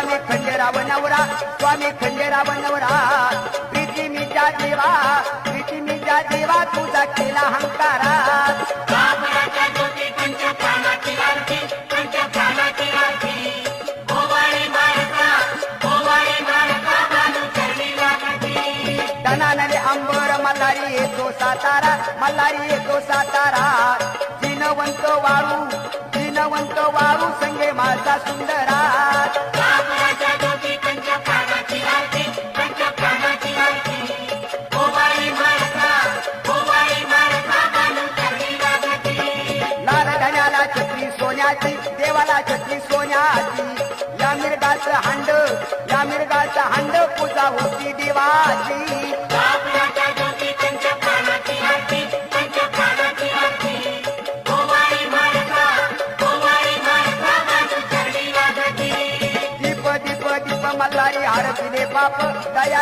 स्वामी खंडेराव नवरा, स्वामी खंडेराव नवरा. प्रीतिमीच्या देवा, प्रीतिमीच्या देवा तुझा केला हंकारा. बापराच्या ज्योती पंच प्राणाची आरती, पंच प्राणाची आरती. ओवाळे मारता, ओवाळे मारता, बाजू चरणी लागती. दनानने अंबर मल्हारी येतो सातारा, मल्हारी येतो सातारा. जिनवंत वाळू, जिनवंत वाळू संगे माझा सुंदरा. बापराच्या ज्योती पंच प्राणाची आरती, पंच प्राणाची आरती. ओवाळे मारता, ओवाळे मारता, बाजू चरणी लागती. लाल धन्याला छत्री सोन्याची, देवाला छत्री सोन्याची. या मिरगाचं हांड, या मिरगाचं हांड पूजा होती देवाची. बापराच्या ज्योती पंच प्राणाची आरती, पंच प्राणाची आरती. ओवाळे मारता, ओवाळे मारता, बाजू चरणी लागती. दीप दीप दीप मल्हारी आरतीने बाप दया